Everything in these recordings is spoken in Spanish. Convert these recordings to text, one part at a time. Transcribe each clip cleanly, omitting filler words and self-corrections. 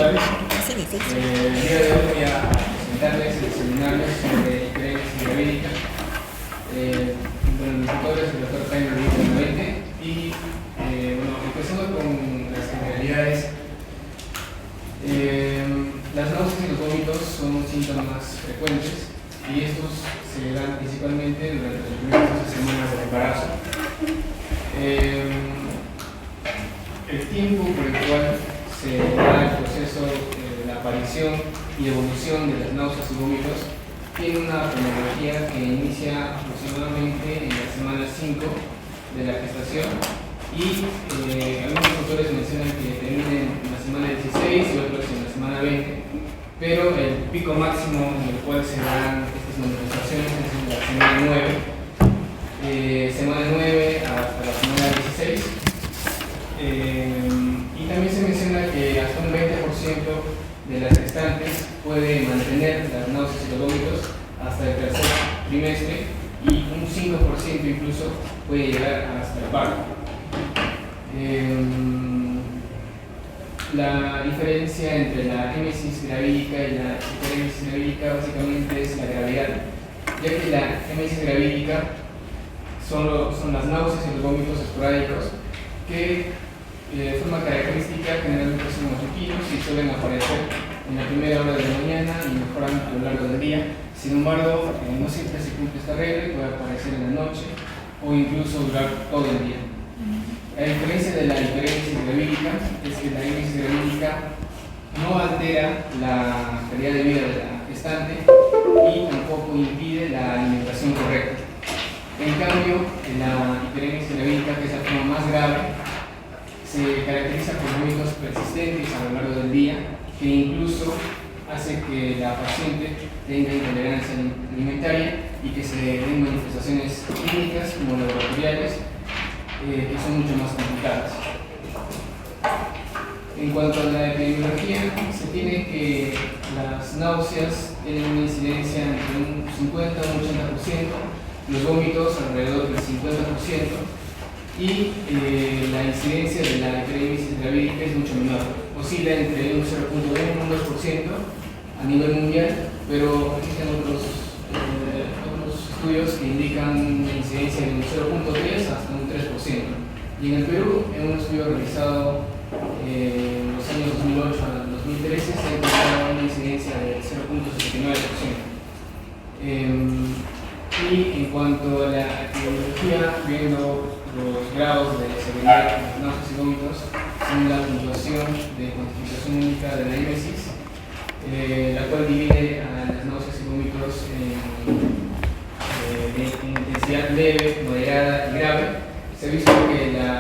tardes. El día de hoy voy a presentarles el seminario sobre hiperemesis gravídica. Bueno, el tutor es el doctor Jaime Rodríguez Benavente y empezando con las generalidades. Las náuseas y los vómitos son síntomas frecuentes y estos se dan principalmente durante las primeras 12 semanas del embarazo. El tiempo por el cual se da el proceso de la aparición y evolución de las náuseas y vómitos tiene una cronología que inicia aproximadamente en la semana 5 de la gestación y algunos autores mencionan que termina en la semana 16 y otros en la semana 20, pero el pico máximo en el cual se dan estas manifestaciones es en la semana 9, semana 9 hasta la semana 16. Y también se menciona que hasta un 20% de las gestantes puede mantener las náuseas y los vómitos hasta el tercer trimestre y un 5% incluso puede llegar hasta el parto. La diferencia entre la émesis gravídica y la hiperémesis gravídica básicamente es la gravedad, ya que la émesis gravídica son las náuseas y los vómitos esporádicos que de forma característica generalmente son matutinos y suelen aparecer en la primera hora de la mañana y mejoran a lo largo del día. Sin embargo, no siempre se cumple esta regla y puede aparecer en la noche o incluso durar todo el día. La diferencia de la hiperémesis gravídica es que la émesis gravídica no altera la calidad de vida de la gestante y tampoco impide la alimentación correcta. En cambio, la hiperémesis gravídica, que es la forma más grave, se caracteriza por vómitos persistentes a lo largo del día, que incluso hace que la paciente tenga intolerancia alimentaria y que se den manifestaciones clínicas como laboratoriales que son mucho más complicadas. En cuanto a la epidemiología, se tiene que las náuseas tienen una incidencia entre un 50 y un 80%, los vómitos alrededor del 50%, y la incidencia de la hiperémesis gravídica es mucho menor, oscila entre un 0.1 y un 2% a nivel mundial, pero existen otros estudios que indican una incidencia de un 0.3 hasta un 3%. Y en el Perú, en un estudio realizado en los años 2008 a 2013, se ha encontrado una incidencia del 0.69%. Y en cuanto a la epidemiología, viendo los grados de severidad de las náuseas y vómitos, son la puntuación de cuantificación única de la émesis, la cual divide a las náuseas y vómitos de intensidad leve, moderada y grave. Se ha visto que la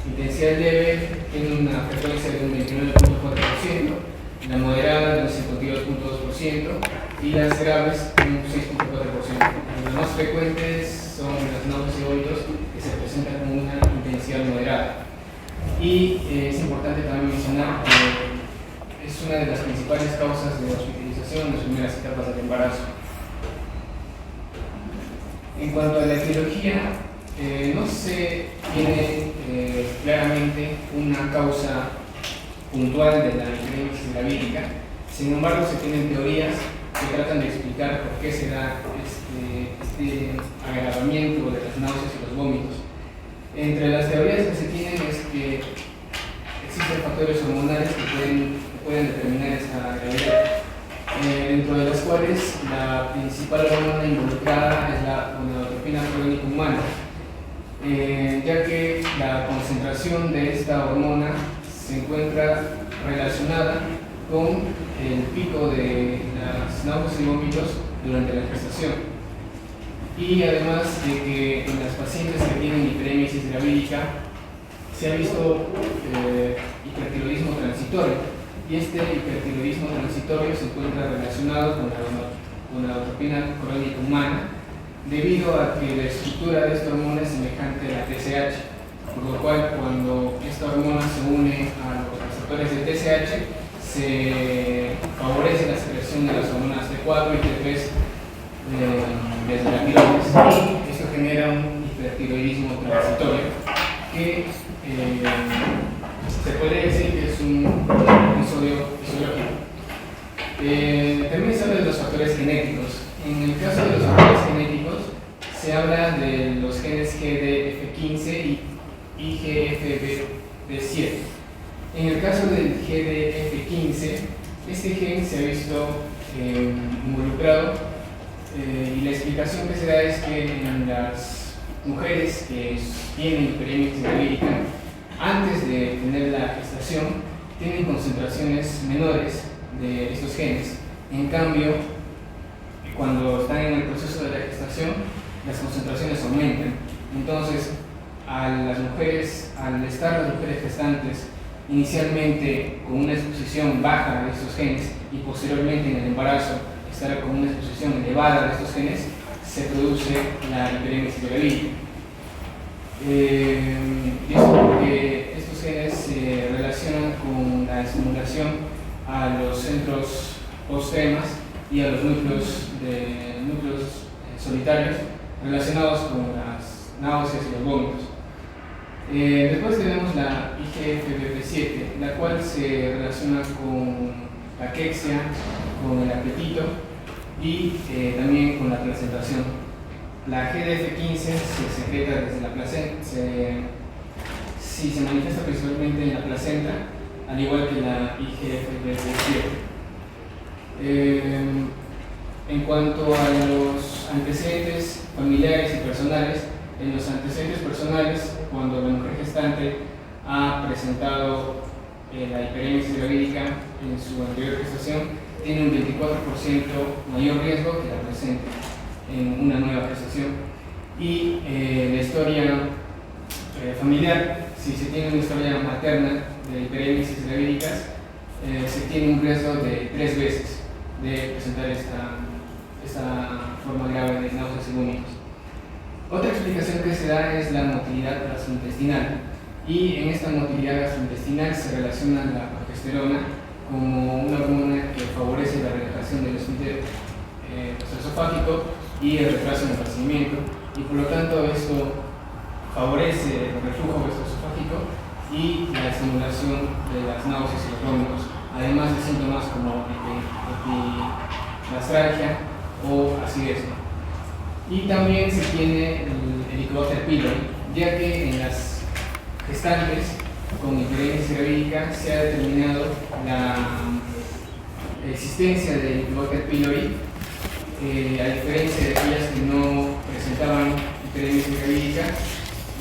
intensidad leve tiene una frecuencia de un 29.4%, la moderada de un 52.2% y las graves de un 6.4%. Las más frecuentes son las náuseas y vómitos que se presentan con una intensidad moderada. Y es importante también mencionar que es una de las principales causas de hospitalización en las primeras etapas del embarazo. En cuanto a la etiología, no se tiene claramente una causa puntual de la hiperémesis gravídica. Sin embargo, se tienen teorías que tratan de explicar por qué se da este agravamiento de las náuseas y los vómitos. Entre las teorías que se tienen es que existen factores hormonales que pueden determinar esta gravedad, dentro de las cuales la principal hormona involucrada es la gonadotropina crónica humana, ya que la concentración de esta hormona se encuentra relacionada con el pico de las náuseas y vómitos durante la gestación. Y además de que en las pacientes que tienen hiperémesis gravídica se ha visto hipertiroidismo transitorio, y este hipertiroidismo transitorio se encuentra relacionado con la gonadotropina crónica humana, debido a que la estructura de esta hormona es semejante a la TSH, por lo cual cuando esta hormona se une a los receptores de TSH se favorece la secreción de las hormonas T4 y T3 desde la tiroides, y esto genera un hipertiroidismo transitorio que se podría decir que es un episodio fisiológico. También se habla de los factores genéticos. En el caso de los factores genéticos, se habla de los genes GDF15 y IGFBP7. En el caso del GDF15, este gen se ha visto involucrado y la explicación que se da es que en las mujeres que tienen hiperémesis gravídica, antes de tener la gestación, tienen concentraciones menores de estos genes. En cambio, cuando están en el proceso de la gestación, las concentraciones aumentan. Entonces, al estar las mujeres gestantes inicialmente con una exposición baja de estos genes y posteriormente en el embarazo estar con una exposición elevada de estos genes, se produce la hiperémesis gravídica. Y eso porque estos genes se relacionan con la estimulación a los centros postcremas y a los núcleos solitarios relacionados con las náuseas y los vómitos. Después tenemos la IGFBP7, la cual se relaciona con la quexia, con el apetito y también con la placentación. La GDF15 se secreta desde la placenta, se manifiesta principalmente en la placenta, al igual que la IGFBP7. En cuanto a los antecedentes familiares y personales, en los antecedentes personales, cuando la mujer gestante ha presentado la hiperémesis gravídica en su anterior gestación, tiene un 24% mayor riesgo que la presente en una nueva gestación. Y la historia familiar, si se tiene una historia materna de hiperémesis gravídicas, se tiene un riesgo de 3 veces de presentar esta forma grave de náuseas y vómitos. Otra explicación que se da es la motilidad gastrointestinal, y en esta motilidad gastrointestinal se relaciona la progesterona como una hormona que favorece la relajación del esfínter esofágico y el retraso en el crecimiento, y por lo tanto esto favorece el reflujo gastroesofágico y la estimulación de las náuseas y los vómitos, además de síntomas como epigastralgia o acidez. Y también se tiene el Helicobacter pylori, ya que en las gestantes con hiperémesis gravídica se ha determinado la existencia de Helicobacter pylori, a diferencia de aquellas que no presentaban hiperémesis gravídica,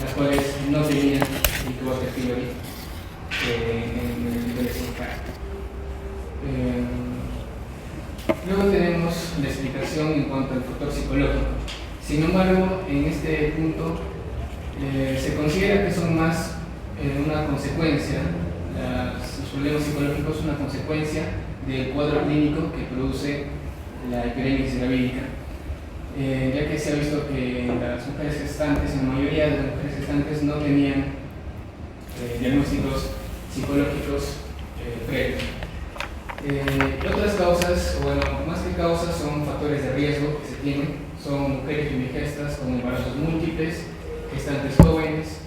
las cuales no tenían Helicobacter pylori en el nivel estomacal. Luego tenemos la explicación en cuanto al factor psicológico. Sin embargo, en este punto se considera que son más una consecuencia, los problemas psicológicos, una consecuencia del cuadro clínico que produce la hiperémesis gravídica, ya que se ha visto que las mujeres gestantes, en la mayoría de las mujeres gestantes, no tenían diagnósticos psicológicos previos. Otras causas, bueno, más que causas, son factores de riesgo que se tienen. Son mujeres indigestas con embarazos múltiples, gestantes jóvenes,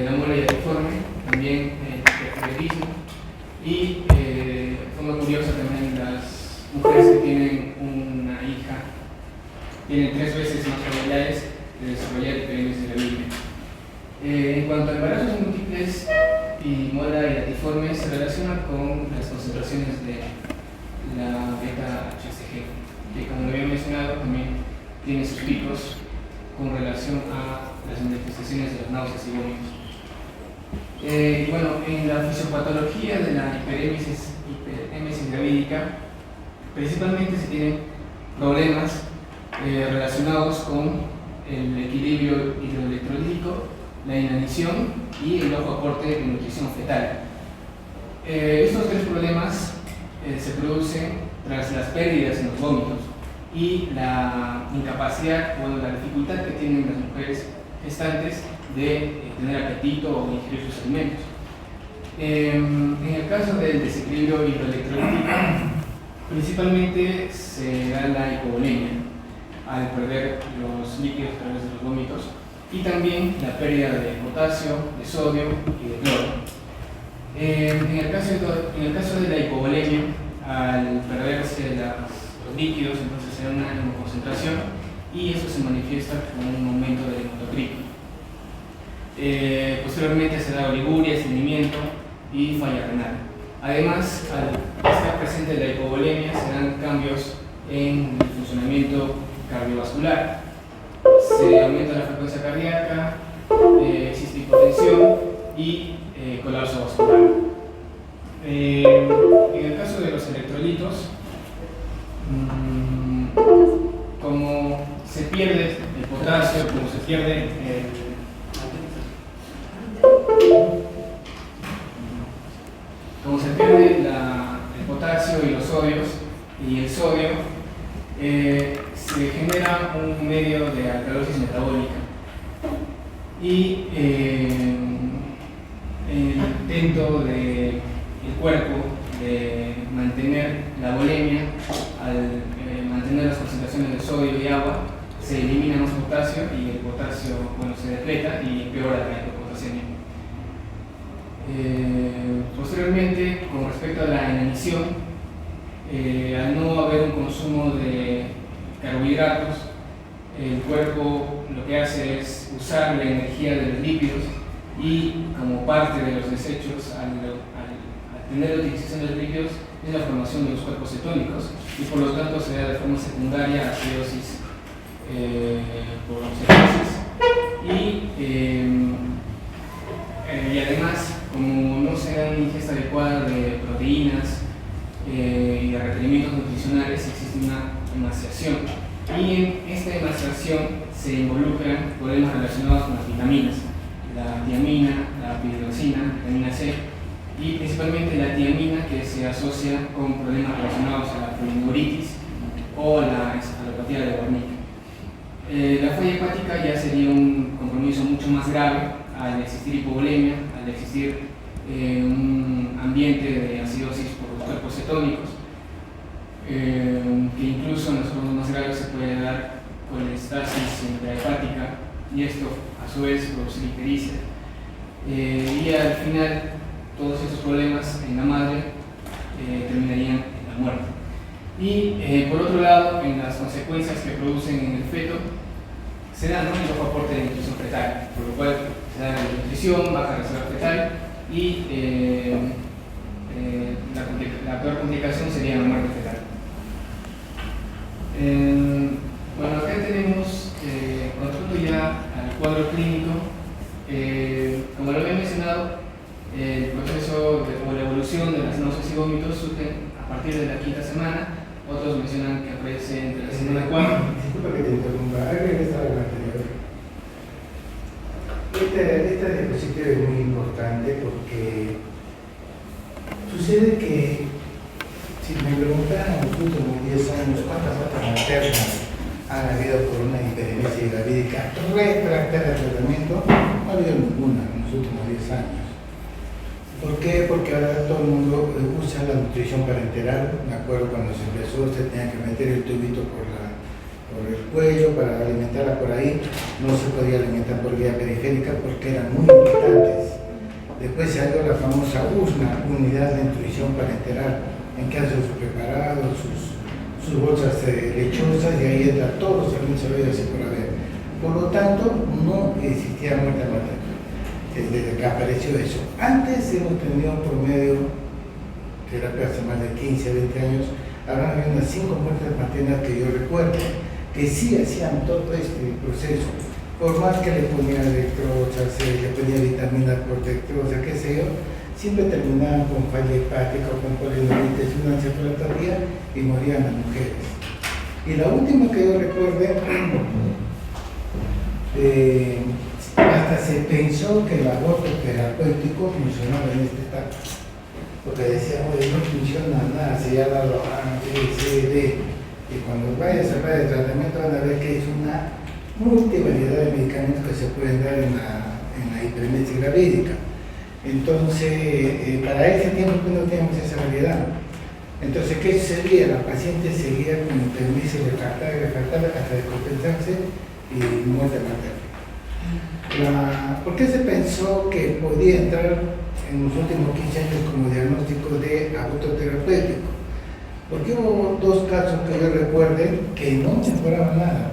la muela diatiforme, también el hipertiroidismo, y de forma curiosa también las mujeres que tienen una hija tienen 3 veces más probabilidades de desarrollar hiperémesis gravídica. En cuanto a embarazos múltiples y muela diatiforme, se relaciona con las concentraciones de la beta-HCG, que como lo había mencionado también tiene sus picos con relación a las manifestaciones de las náuseas y vómitos. Bueno, en la fisiopatología de la hiperémesis gravídica, principalmente se tienen problemas relacionados con el equilibrio hidroelectrolítico, la inanición y el bajo aporte de nutrición fetal. Estos 3 problemas se producen tras las pérdidas en los vómitos y la incapacidad o la dificultad que tienen las mujeres gestantes de tener apetito o ingerir sus alimentos. En el caso del desequilibrio hidroelectrolítico, principalmente se da la hipovolemia al perder los líquidos a través de los vómitos, y también la pérdida de potasio, de sodio y de cloro. En el caso de la hipovolemia, al perderse los líquidos, entonces se da una hemoconcentración y eso se manifiesta con un aumento del hematocrit. Posteriormente se da oliguria, estreñimiento y falla renal. Además, al estar presente la hipovolemia, se dan cambios en el funcionamiento cardiovascular. Se aumenta la frecuencia cardíaca, existe hipotensión y colapso vascular. En el caso de los electrolitos, como se pierde el potasio, como se pierde el potasio y los sodios y el sodio, se genera un medio de alcalosis metabólica y el intento del cuerpo de mantener la volemia, al mantener las concentraciones de sodio y agua, se elimina más potasio y el potasio, bueno, se depleta y empeora la hipopotasemia. Posteriormente, con respecto a la inanición, al no haber un consumo de carbohidratos, el cuerpo lo que hace es usar la energía de los lípidos y como parte de los desechos, al tener la utilización de los lípidos, es la formación de los cuerpos cetónicos y por lo tanto se da de forma secundaria acidosis por oxidasis y además, como no se da una ingesta adecuada de proteínas y de requerimientos nutricionales, existe una emaciación y en esta emaciación se involucran problemas relacionados con las vitaminas, la tiamina, la piridoxina, la vitamina C y principalmente la tiamina, que se asocia con problemas relacionados a la polineuritis o la encefalopatía de Wernicke. La falla hepática ya sería un compromiso mucho más grave al existir hipovolemia, al existir un ambiente de acidosis por los cuerpos cetónicos, que incluso en los formas más graves se puede dar colestasis intrahepática y esto a su vez produce ictericia. Y al final todos estos problemas en la madre terminarían en la muerte. Y por otro lado, en las consecuencias que producen en el feto, se da el bajo aporte de nutrición fetal, por lo cual se da desnutrición, baja reserva fetal y la peor complicación sería la muerte fetal. Bueno, acá tenemos, con respecto ya al cuadro clínico, como lo había mencionado, el proceso o la evolución de las náuseas y vómitos surge a partir de la quinta semana. Otros mencionan que aparece entre la semana 4. Disculpa que te interrumpa, hay que regresar a la anterior. Esta diapositiva es muy importante porque sucede que si me preguntaran en los últimos 10 años cuántas bajas maternas han habido por una hiperemesia gravídica refractaria al tratamiento, no ha habido ninguna en los últimos 10 años. ¿Por qué? Porque ahora todo el mundo usa la nutrición parenteral. Me acuerdo cuando se empezó, se tenía que meter el tubito por el cuello para alimentarla por ahí. No se podía alimentar por vía periférica porque eran muy limitantes. Después se dio la famosa USNA, Unidad de Nutrición Parenteral, en que hace sus preparados, sus bolsas lechosas, y ahí entra todos los alimentos habidos y por haber. Por lo tanto, no existía muerte materna desde que apareció eso. Antes hemos tenido un promedio, terapia hace más de 15 a 20 años, habrán habido unas 5 muertes maternas que yo recuerdo, que sí hacían todo este proceso. Por más que le ponían electrosas, le ponían vitaminas protectorosas, qué sé yo, siempre terminaban con falla hepática o con polineuritis, una encefalopatía y morían las mujeres. Y la última que yo recuerdo, hasta se pensó que el aborto terapéutico funcionaba en esta etapa, porque decían, oye, no funciona nada, se ha dado A, B, C, D, y cuando vayas a hablar de tratamiento van a ver que es una multivariedad de medicamentos que se pueden dar en la hiperemesia gravídica. Entonces, para ese tiempo pues, no teníamos esa variedad. Entonces, ¿qué sucedía? La paciente seguía con hiperemesia refractaria hasta descompensarse y muerte materna. ¿Por qué se pensó que podía entrar en los últimos 15 años como diagnóstico de aborto terapéutico. Porque hubo 2 casos que yo recuerde que no mejoraban nada.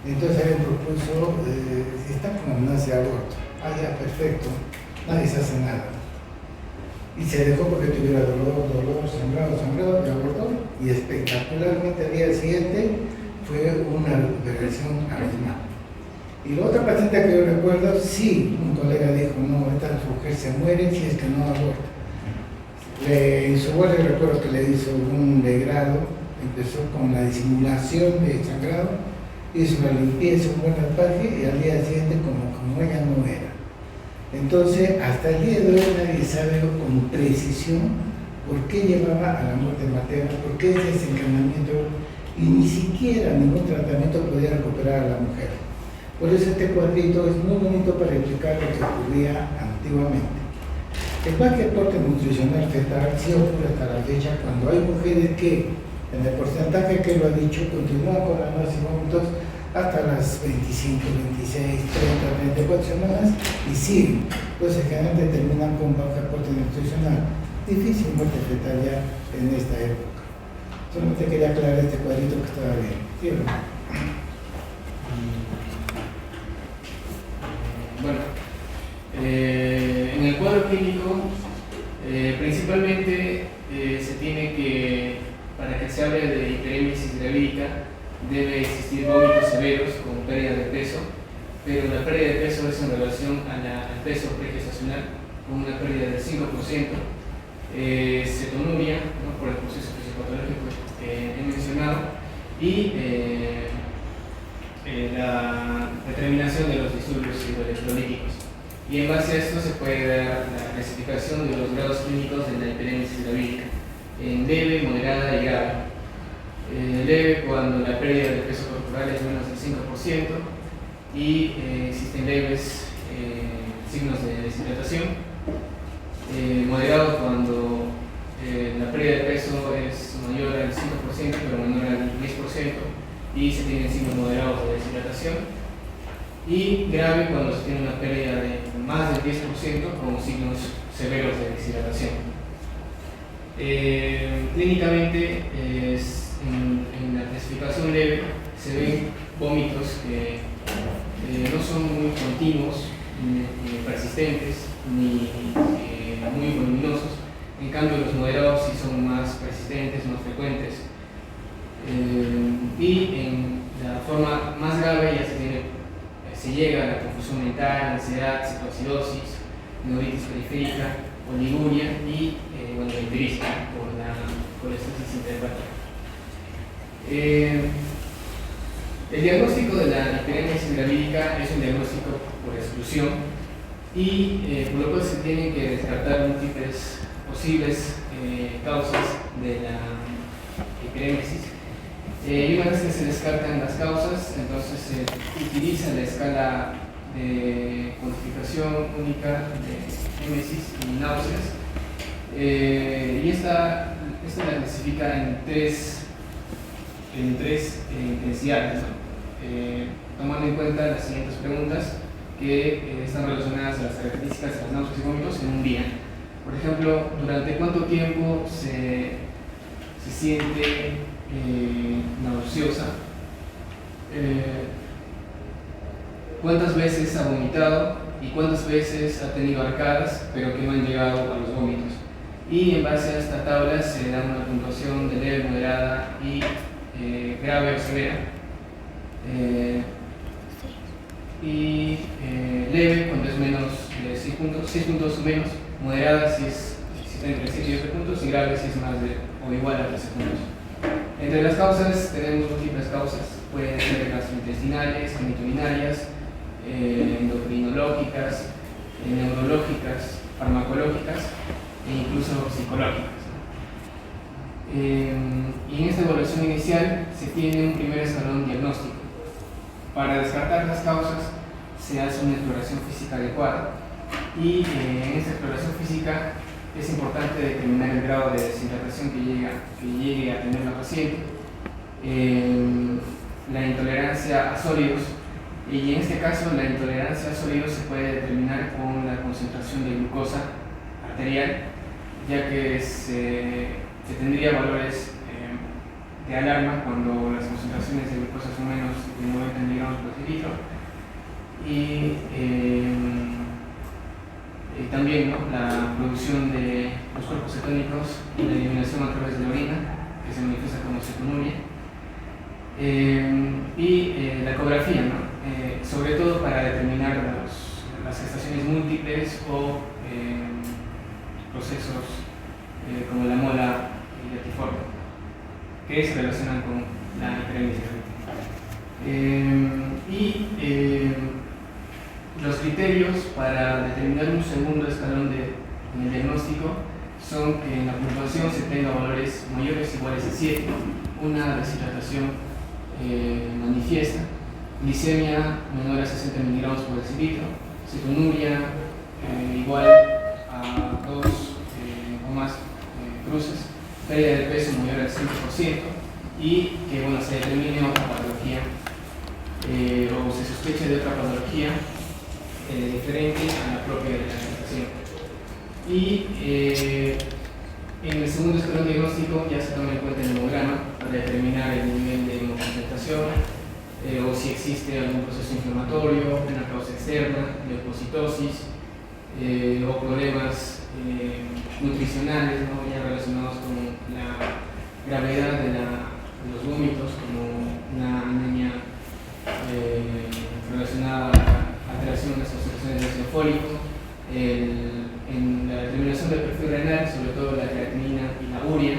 Entonces alguien propuso, está con amenaza de aborto. Ah, ya, perfecto, nadie se hace nada. Y se dejó porque tuviera dolor, sangrado, y abortó. Y espectacularmente al día siguiente fue una recuperación abismal. Y la otra paciente que yo recuerdo, sí, un colega dijo, no, esta mujer se muere si es que no aborta. En su vuelo recuerdo que le hizo un degrado, empezó con la disimulación de sangrado, hizo una limpieza, un buen ataque y al día siguiente como ella no era. Entonces, hasta el día de hoy nadie sabe con precisión por qué llevaba a la muerte materna, por qué ese desencadenamiento y ni siquiera ningún tratamiento podía recuperar a la mujer. Por eso este cuadrito es muy bonito para explicar lo que ocurría antiguamente. El bajo aporte nutricional fetal sí ocurre hasta la fecha cuando hay mujeres que, en el porcentaje que lo ha dicho, continúan con las nuevas y vómitos hasta las 25, 26, 30, 34 semanas y siguen. Entonces generalmente terminan con bajo aporte nutricional. Difícil muerte fetal ya en esta época. Solamente quería aclarar este cuadrito que estaba bien. ¿Sí o no? Bueno, en el cuadro clínico, principalmente se tiene que, para que se hable de hiperémesis gravídica, debe existir vómitos severos con pérdida de peso, pero la pérdida de peso es en relación al peso pregestacional, con una pérdida del 5%, cetonuria, ¿no?, por el proceso fisiopatológico que he mencionado, y la determinación de los disturbios hidroelectrolíticos. Y en base a esto se puede dar la clasificación de los grados clínicos de la hiperémesis gravídica en leve, moderada y grave. Leve cuando la pérdida de peso corporal es menos del 5% y existen leves signos de deshidratación. Moderado cuando la pérdida de peso es mayor al 5% pero menor al 10% y se tienen signos moderados de deshidratación. Y grave cuando se tiene una pérdida de más del 10% con signos severos de deshidratación. Clínicamente, en la clasificación leve se ven vómitos que no son muy continuos, ni persistentes, ni muy voluminosos. En cambio, los moderados sí son más persistentes, más frecuentes. Y en la forma más grave ya se llega a la confusión mental, ansiedad, cetoacidosis, neuritis periférica, oliguria y icterismo por la colestesis interhepática. El diagnóstico de la hiperémesis gravídica es un diagnóstico por exclusión y por lo cual se tienen que descartar múltiples posibles causas de la hiperémesis. Y una vez que se descartan las causas, entonces se utiliza la escala de cuantificación única de émesis y náuseas. Y esta la clasifica en tres intensidades, ¿no? Tomando en cuenta las siguientes preguntas que están relacionadas a las características de las náuseas y vómitos en un día. Por ejemplo, ¿durante cuánto tiempo se siente nauseosa? ¿Cuántas veces ha vomitado y cuántas veces ha tenido arcadas pero que no han llegado a los vómitos? Y en base a esta tabla se da una puntuación de leve, moderada y grave o severa. Leve cuando es menos de 6 puntos o menos, moderada si está entre 7 y 8 puntos y grave si es más de o igual a 13 puntos. Entre las causas tenemos múltiples causas, pueden ser gastrointestinales, genitourinarias, endocrinológicas, neurológicas, farmacológicas e incluso psicológicas. Y en esta evaluación inicial se tiene un primer escalón diagnóstico. Para descartar las causas se hace una exploración física adecuada y en esta exploración física es importante determinar el grado de deshidratación que llegue a tener la paciente, la intolerancia a sólidos, y en este caso la intolerancia a sólidos se puede determinar con la concentración de glucosa arterial, ya que se tendría valores de alarma cuando las concentraciones de glucosa son menos de 90 miligramos por decilitro. Y también, ¿no?, la producción de los cuerpos cetónicos y la eliminación a través de la orina, que se manifiesta como cetonuria. Y la ecografía, ¿no?, sobre todo para determinar las gestaciones múltiples o procesos como la mola latiforme, que se relacionan con la hiperemia. Los criterios para determinar un segundo escalón en el diagnóstico son que en la puntuación se tenga valores mayores o iguales a 7, una deshidratación manifiesta, glicemia menor a 60 miligramos por decilitro, cetonuria igual a 2 o más cruces, pérdida de peso mayor al 5% y que, bueno, se determine otra patología o se sospeche de otra patología diferente a la propia de la gestación. Y en el segundo escalón diagnóstico ya se toma en cuenta el hemograma para determinar el nivel de hemoconcentración o si existe algún proceso inflamatorio, una causa externa, leucocitosis o problemas nutricionales, ¿no?, ya relacionados con la gravedad de los vómitos, como una anemia relacionada a la alteración de las concentraciones de ácido fólico, en la determinación del perfil renal, sobre todo la creatinina y la urea,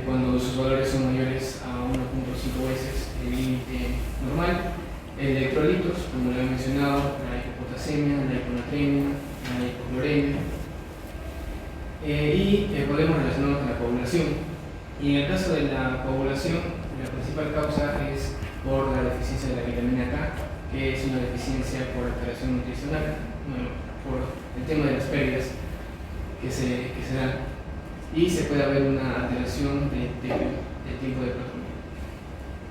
cuando sus valores son mayores a 1.5 veces el límite normal, electrolitos, como lo he mencionado, la hipopotasemia, la hiponatremia, la hipocloremia, y problemas relacionados con la coagulación. Y en el caso de la coagulación, la principal causa es por la deficiencia de la vitamina K, que es una deficiencia por alteración nutricional, por el tema de las pérdidas que se dan, y se puede haber una alteración del tiempo de protonía.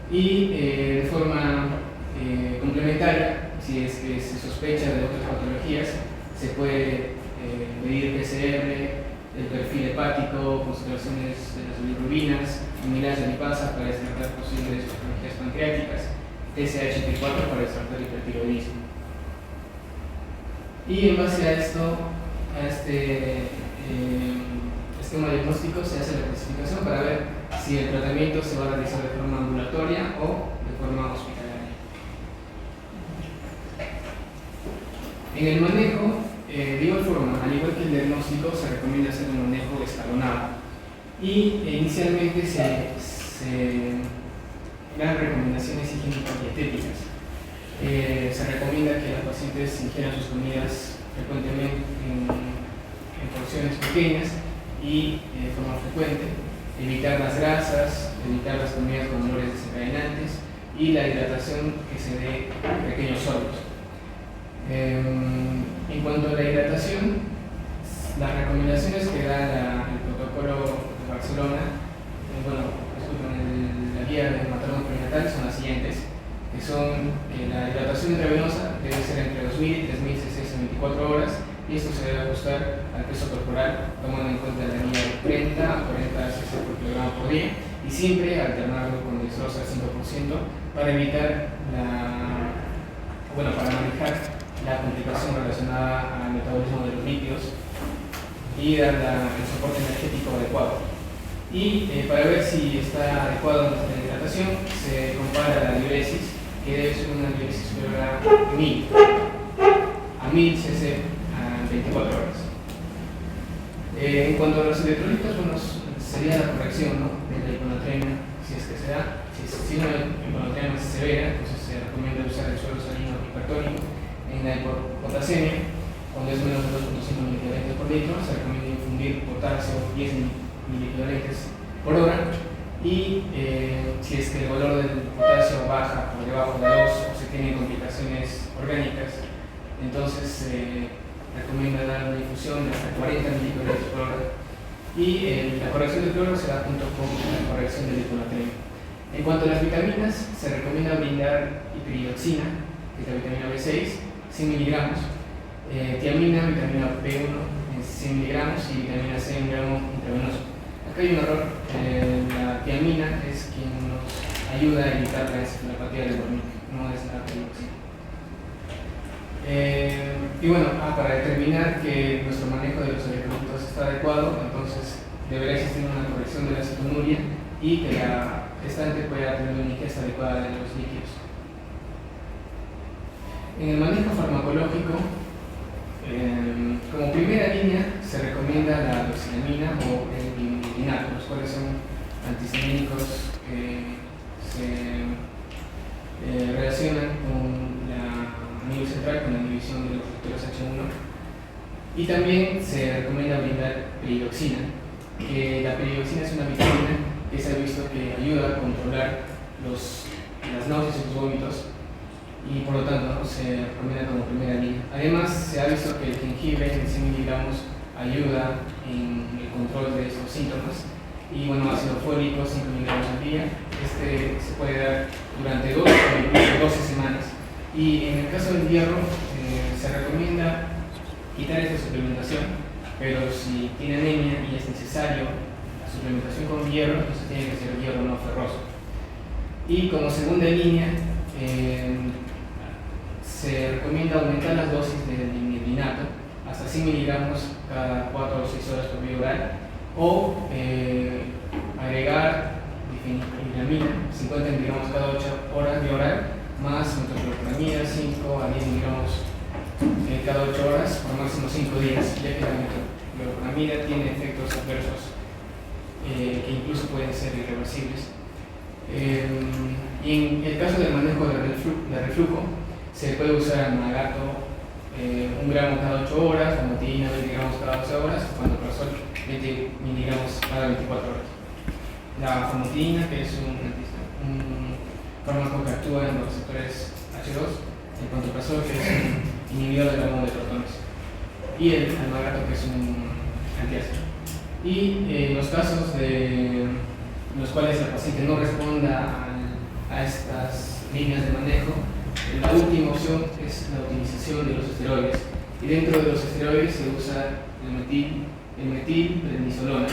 Y de forma complementaria, si es que se sospecha de otras patologías, se puede medir PCR, el perfil hepático, concentraciones de las bilirrubinas, amilasa lipasa para descartar posibles patologías pancreáticas, TSH-T4 para descartar hipertiroidismo. Y en base a esto, a este esquema diagnóstico, se hace la clasificación para ver si el tratamiento se va a realizar de forma ambulatoria o de forma hospitalaria. En el manejo, de igual forma, al igual que el diagnóstico, se recomienda hacer un manejo escalonado. Y inicialmente se dan recomendaciones higiénico-dietéticas. Se recomienda que las pacientes ingieran sus comidas frecuentemente en porciones pequeñas y de forma frecuente, evitar las grasas, evitar las comidas con olores desencadenantes y la hidratación que se dé en pequeños sorbos. En cuanto a la hidratación, las recomendaciones que da el protocolo de Barcelona, la guía de materno perinatal son las siguientes, que son que la hidratación intravenosa debe ser entre 2000 y 3000 cc en 24 horas, y esto se debe ajustar al peso corporal, tomando en cuenta la guía de 30 a 40 cc por kilogramo por día, y siempre alternarlo con dextrosa al 5% para evitar para manejar la complicación relacionada al metabolismo de los lípidos y dar el soporte energético adecuado. Y para ver si está adecuado nuestra hidratación, se compara la diuresis, que debe ser una diuresis superior a 1000 cc a 24 horas. En cuanto a los electrolitos, sería la corrección, ¿no?, de la hiponatremia, si es que se da. Si una hiponatremia es severa, entonces se recomienda usar el suero salino hipertónico. En la hipopotasemia, cuando es menos de 2.5 miliequivalentes por litro, se recomienda infundir potasio 10 miliequivalentes por hora, y si es que el valor del potasio baja por debajo de 2 o se tienen complicaciones orgánicas, entonces se recomienda dar una infusión de hasta 40 miliequivalentes por hora, y la corrección del cloro se da junto con la corrección del hiponatremia. En cuanto a las vitaminas, se recomienda brindar hiperidoxina, que es la vitamina B6, 100 miligramos, tiamina, vitamina B1 en 100 miligramos y vitamina C 1 gramo intravenoso. Acá hay un error, la tiamina es quien nos ayuda a evitar la encefalopatía del Wernicke, no es la peridoxina. Y bueno, para determinar que nuestro manejo de los electrolitos está adecuado, entonces deberá existir una corrección de la cetonuria y que la gestante pueda tener una ingesta adecuada de los líquidos. En el manejo farmacológico, como primera línea se recomienda la doxilamina o el bimidinato, los cuales son antihistamínicos que se relacionan con a nivel central con la inhibición de los receptores H1, y también se recomienda brindar peridoxina, que la peridoxina es una vitamina que se ha visto que ayuda a controlar las náuseas y los vómitos, y por lo tanto, ¿no?, se recomienda como primera línea. Además, se ha visto que el jengibre en 100 miligramos ayuda en el control de estos síntomas, y bueno, ácido fólico 5 miligramos al día. Este se puede dar durante 2 o incluso 12 semanas. Y en el caso del hierro, se recomienda quitar esta suplementación, pero si tiene anemia y es necesario la suplementación con hierro, entonces tiene que ser hierro no ferroso. Y como segunda línea, se recomienda aumentar las dosis de bimidinato hasta 100 miligramos cada 4 o 6 horas por vía oral, o agregar difenhidramina 50 miligramos cada 8 horas vía oral, más metoclopramida 5 a 10 miligramos cada 8 horas por máximo 5 días, ya que la metoclopramida tiene efectos adversos que incluso pueden ser irreversibles. Y en el caso del manejo de reflujo, se puede usar Amagato 1 gramo cada 8 horas, famotidina 20 gramos cada 12 horas, pantoprazol 20 miligramos cada 24 horas. La famotidina, que es un fármaco que actúa en los receptores H2, el pantoprazol, que es un inhibidor del átomo de protones, y el Amagato, que es un antiácido. Y en los casos en los cuales la paciente no responda a estas líneas de manejo, la última opción es la utilización de los esteroides, y dentro de los esteroides se usa el metilprednisolona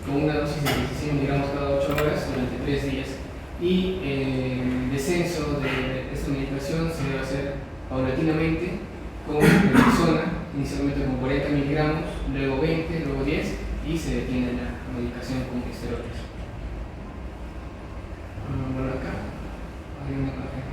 con una dosis de 16 miligramos cada 8 horas durante 3 días, y el descenso de esta medicación se debe hacer paulatinamente con prednisona, inicialmente con 40 miligramos, luego 20, luego 10, y se detiene la medicación con esteroides. Bueno, acá hay una imagen.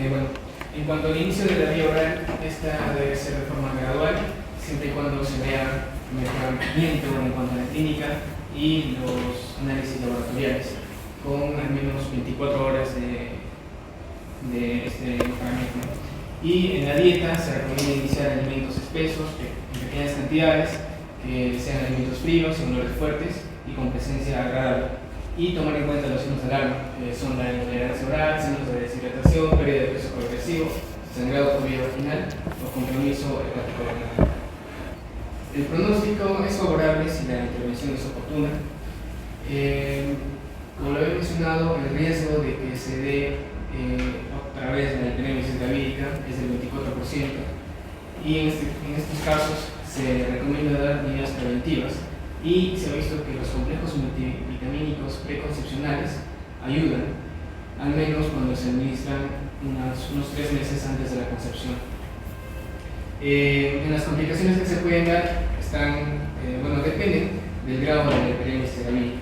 Bueno, en cuanto al inicio de la vía oral, esta debe ser de forma gradual, siempre y cuando se vea mejoramiento en cuanto a la clínica y los análisis laboratoriales, con al menos 24 horas de este mejoramiento. Y en la dieta se recomienda iniciar alimentos espesos, en pequeñas cantidades, que sean alimentos fríos, sin olores fuertes y con presencia agradable. Y tomar en cuenta los signos de alarma, que son la intolerancia oral, signos de deshidratación, pérdida de peso progresivo, sangrado por vía vaginal o compromiso hepático renal. El pronóstico es favorable si la intervención es oportuna. Como lo he mencionado, el riesgo de que se dé a través de la epidemia vírica es del 24%, y en estos casos se recomienda dar medidas preventivas, y se ha visto que los complejos multivitamínicos preconcepcionales ayudan, al menos cuando se administran unos 3 meses antes de la concepción. En las complicaciones que se pueden dar dependen del grado de la hiperemia vírica.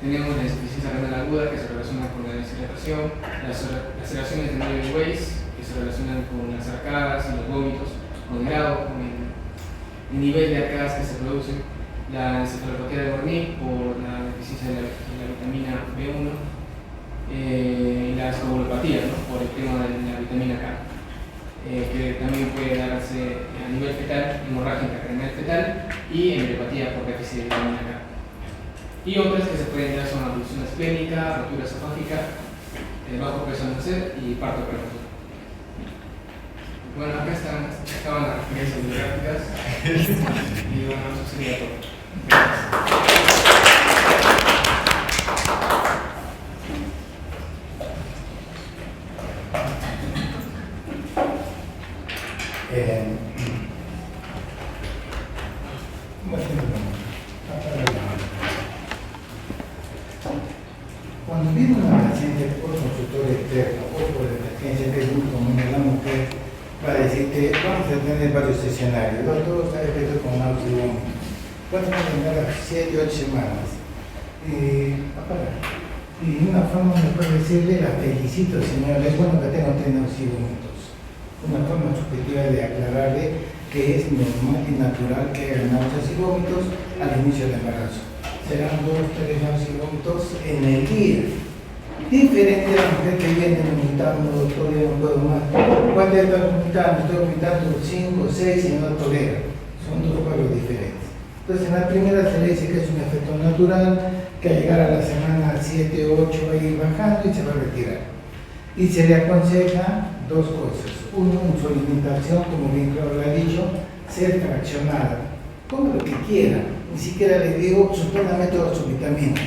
Tenemos la insuficiencia renal aguda, que se relaciona con la deshidratación, las alteraciones de Neville Weiss, que se relacionan con las arcadas y los vómitos, con el grado, con el nivel de arcadas que se producen, la encefalopatía de Wernicke por la deficiencia de la vitamina B1, las coagulopatías, ¿no? Por el tema de la vitamina K, que también puede darse a nivel fetal, hemorragia intracraneal fetal y embriopatía por déficit de vitamina K. Y otras que se pueden dar son ablución esplénica, rotura esofágica, bajo peso al nacer y parto prematuro. Bueno, acá estaban las referencias bibliográficas y bueno, eso sería todo. Cuando viene una paciente por consultor externo o por emergencia, que es muy común en la mujer, va a decirte, vamos a tener varios escenarios, doctor, está efecto con náusea y vómito. Pueden tener a 7 o 8 semanas. Y de una forma me puede decirle, la felicito señora, es bueno que tenga náusea y vómitos. Una forma subjetiva de aclararle que es normal y natural que haya náuseas y vómitos al inicio del embarazo. Serán 2, 3 náuseas y vómitos en el día. Diferente a la mujer que viene vomitando, todavía no puedo más. ¿Cuánto está vomitando? Estoy vomitando 5, 6 y no tolera. Son dos cuadros diferentes. Entonces, en la primera se le dice que es un efecto natural, que al llegar a la semana 7, 8 va a ir bajando y se va a retirar. Y se le aconseja dos cosas. Uno, en su alimentación, como bien claro lo ha dicho, ser fraccionada. Coma lo que quiera. Ni siquiera le digo, suspéndame todas sus vitaminas.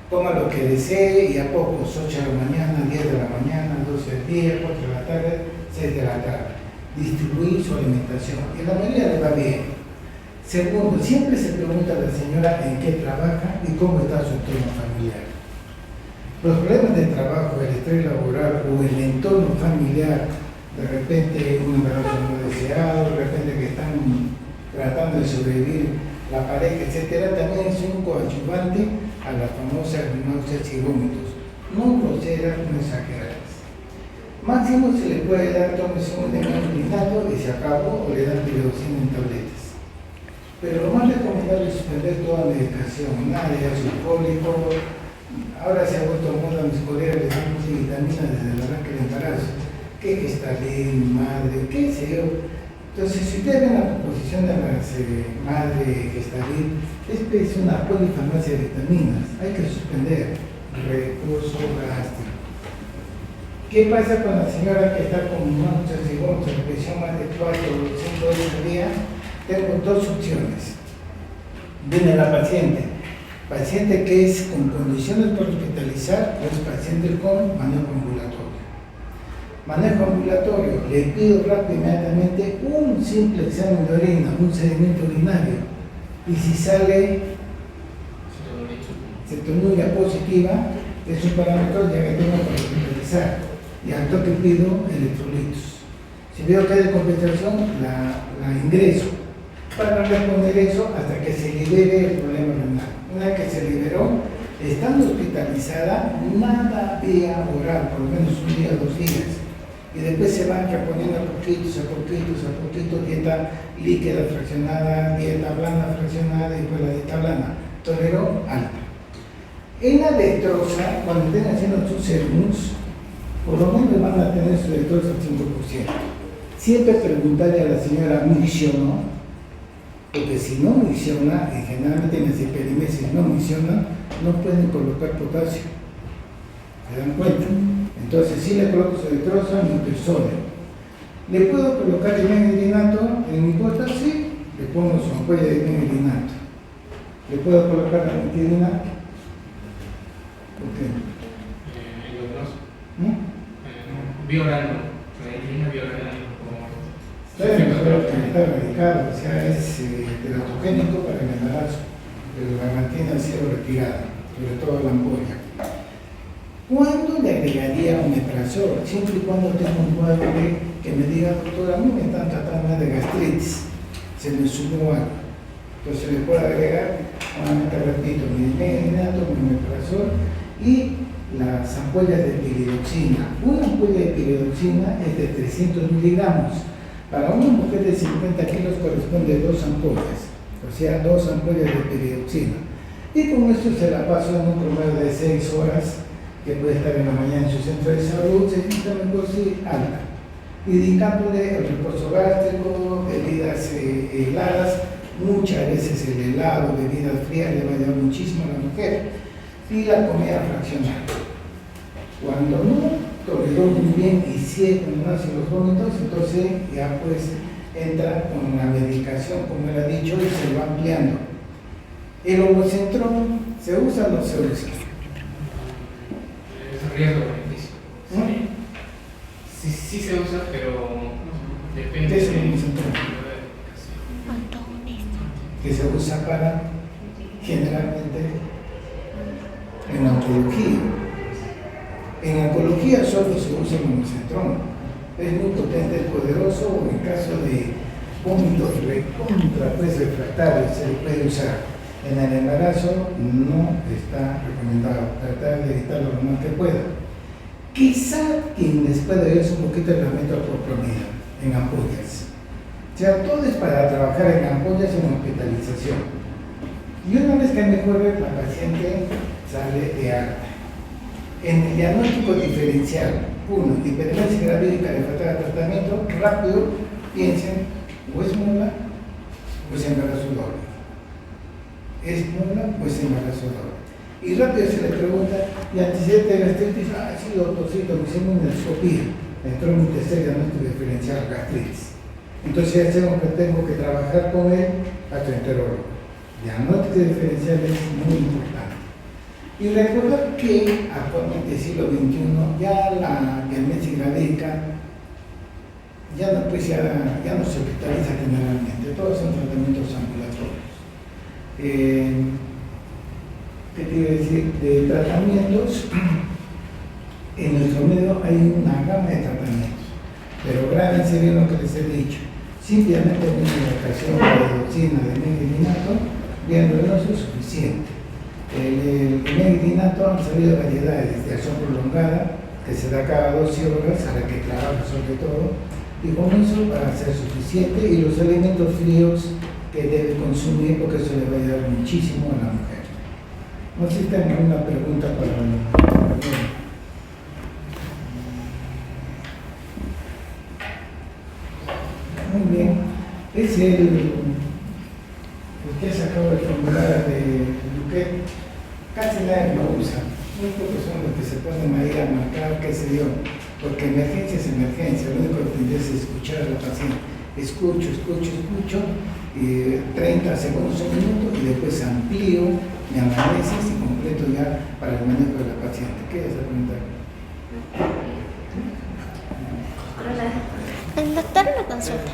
Coma lo que desee y a pocos, 8 de la mañana, 10 de la mañana, 12 del día, 4 de la tarde, 6 de la tarde. Distribuir su alimentación. Y la mayoría le va bien. Segundo, siempre se pregunta a la señora en qué trabaja y cómo está su entorno familiar. Los problemas de trabajo, el estrés laboral o el entorno familiar, de repente un embarazo no deseado, de repente que están tratando de sobrevivir la pareja, etcétera, también es un coadyuvante a las famosas náuseas y vómitos, no groseras, no exageradas. Máximo se le puede dar, tómese un neonato y se acabó, o le dan tiroxina en tabletas. Pero lo más recomendable es suspender toda medicación, nada de ácido fólico. Ahora se ha vuelto moda, mis colegas les dan multivitaminas desde el arranque del embarazo, que Gestalin, madre, qué sé yo. Entonces, si ustedes ven la composición de la madre Gestalin, es una polifarmacia de vitaminas, hay que suspender, recurso gástrico. ¿Qué pasa con la señora que está con náuseas y vómitos, presión más de 4 o 5 veces al día? Tengo dos opciones. Viene la paciente que es con condiciones para hospitalizar o es paciente con manejo ambulatorio. Manejo ambulatorio, le pido rápido inmediatamente un simple examen de orina, un sedimento urinario, y si sale cetonuria positiva, es un parámetro ya que tengo para hospitalizar, y al toque pido electrolitos. Si veo que hay descompensación, la ingreso para responder eso hasta que se libere el problema renal. Una vez que se liberó, estando hospitalizada, nada vía oral, por lo menos un día, 2 días. Y después se van reponiendo a poquitos, dieta líquida fraccionada, dieta blanda fraccionada y después la dieta blanda. Tolero alta. En la dextrosa, cuando estén haciendo sus serums, por lo menos van a tener su dextrosa al 5%. Siempre preguntarle a la señora, ¿miccionó? Porque si no micciona, y generalmente en las hiperimesis no micciona, no pueden colocar potasio. ¿Se dan cuenta? Entonces, si le coloco su dextrosa, mi persona. ¿Le puedo colocar dimetilinato en mi cuota? Sí, le pongo su ampolla de dimetilinato. ¿Le puedo colocar la metilina? ¿Por qué? Bioral, metilina bioral. Está radicado, o sea, es teratogénico para el embarazo, pero la mantiene al cielo retirada, sobre todo la ampolla. ¿Cuándo le agregaría omeprazol? Siempre y cuando tenga un cuadro que me diga, doctora, a mí me están tratando de gastritis, se me sumó algo. Entonces le puedo agregar, nuevamente repito, mi dimetilinato, mi omeprazol y las ampollas de piridoxina. Una ampolla de piridoxina es de 300 miligramos. Para una mujer de 50 kilos corresponde 2 ampollas, o sea, 2 ampollas de piridoxina. Y con esto se la paso en un promedio de 6 horas que puede estar en la mañana en su centro de salud, se sienta mejor si anda. Indicándole el reposo gástrico, bebidas heladas, muchas veces el helado, bebidas frías le va a ayudar muchísimo a la mujer. Y la comida fraccionada. Cuando no toleró muy bien y sigue con los vómitos, entonces ya pues entra con la medicación, como él ha dicho, y se va ampliando. El homocentrón, ¿se usa o no se usa? Es riesgo beneficio. Sí se usa, pero depende ¿Qué es de el homocentrón? Que se usa para, generalmente, en oncología. En oncología solo se usa el homocentrón. Es muy potente, es poderoso, o en caso de vómitos refractarios se puede usar. En el embarazo no está recomendado, tratar de evitarlo lo más que pueda. Quizá quien les pueda ayudar es un poquito el metoclopramida en ampollas. O sea, todo es para trabajar en ampollas en hospitalización. Y una vez que mejore, la paciente sale de alta. En el diagnóstico diferencial, 1, hipertensión gravídica refractaria al tratamiento, rápido piensen, o es mula o es embarazo doble. Es mula o es embarazo doble. Y rápido se le pregunta, ¿y antecedente de gastritis? Ah, sí, doctorcito, me hicimos una endoscopía, entró en mi tercer diagnóstico diferencial gastritis. Entonces ya tengo que trabajar con el gastroenterólogo. Diagnóstico diferencial es muy importante. Y recordar que actualmente, siglo XXI, ya la diabetes gravídica ya no se hospitaliza generalmente, todos son tratamientos ambulatorios. ¿Qué quiere decir? De tratamientos, en nuestro medio hay una gama de tratamientos, pero grábense bien lo que les he dicho. Simplemente una medicación de dioxina de meglitinato, bien venoso, es suficiente. El meglitinato han salido variedades de acción prolongada, que se da cada 12 horas, a la que trabaja sobre todo, y con eso va a ser suficiente, y los alimentos fríos que debe consumir, porque eso le va a ayudar muchísimo a la mujer. No sé si tengo alguna pregunta para la Muy bien. Es el que ha sacado el formulario de Duquet. Casi nadie lo usa. Muy pocos son los que se ponen ahí a marcar, qué sé yo. Porque emergencia es emergencia. Lo único que tendría es escuchar a la paciente. Escucho. Y 30 segundos, un minuto, y después amplío, me amanezas y completo ya para el manejo de la paciente. ¿Qué vas a preguntar? El doctor lo consulta.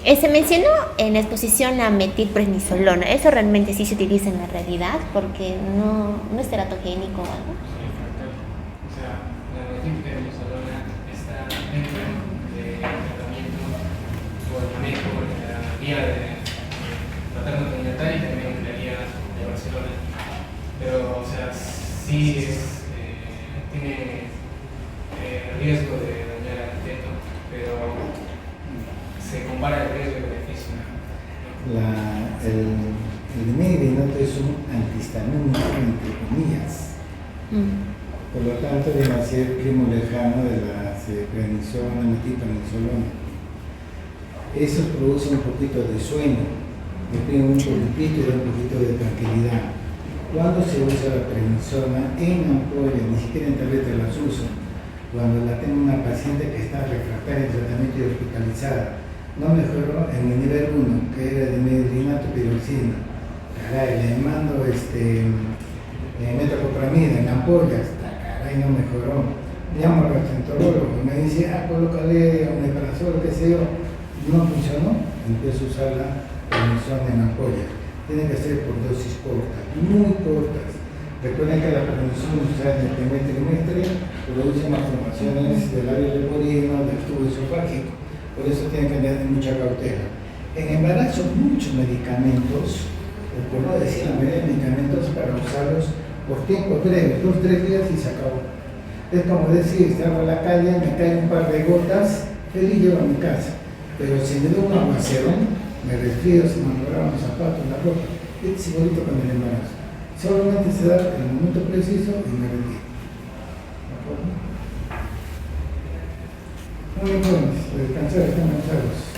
Se mencionó en la exposición la metilprednisolona. ¿Eso realmente sí se utiliza en la realidad? Porque no es teratogénico o algo. O sea, la metilprednisolona está dentro del tratamiento o el manejo de la guía de materno-perinatal y también de la guía de Barcelona. Pero, o sea, sí tiene riesgo de dañar al feto, pero se compara el riesgo y el beneficio. El meglitinato es un antihistamínico, entre comillas. Por lo tanto, debe ser primo lejano de la prednisona, metilprednisolona. Eso produce un poquito de sueño, deprime un poquitito y da un poquito de tranquilidad. Cuando se usa la prednisona en ampolla, ni siquiera en tableta las uso, cuando la tengo una paciente que está refractaria en tratamiento y hospitalizada, no mejoró en el nivel 1, que era de meglitinato piroxina. Caray, le mando metoclopramida en ampollas, caray, no mejoró. Llamo al gastroenterólogo, me dice, colócale un eprazol, qué sé yo. No funcionó, empiezo a usar la prednisona en ampollas. Tiene que ser por dosis cortas, muy cortas. Recuerden que la prednisona usada en el primer trimestre produce malformaciones del labio leporino, del tubo esofágico. Por eso tienen que tener mucha cautela. En embarazo, muchos medicamentos, por no decir la mayoría de medicamentos, para usarlos por tiempo breve, 2-3 días y se acabó. Es como decir, salgo a la calle, me caen un par de gotas, feliz llevo a mi casa. Pero si me doy un aguacero, me resfrío, se me malograban los zapatos, la ropa. Es igualito con el embarazo. Solamente se da en el momento preciso y me retiro. ¿De acuerdo? Muy bien, pues, descansar, están cansados.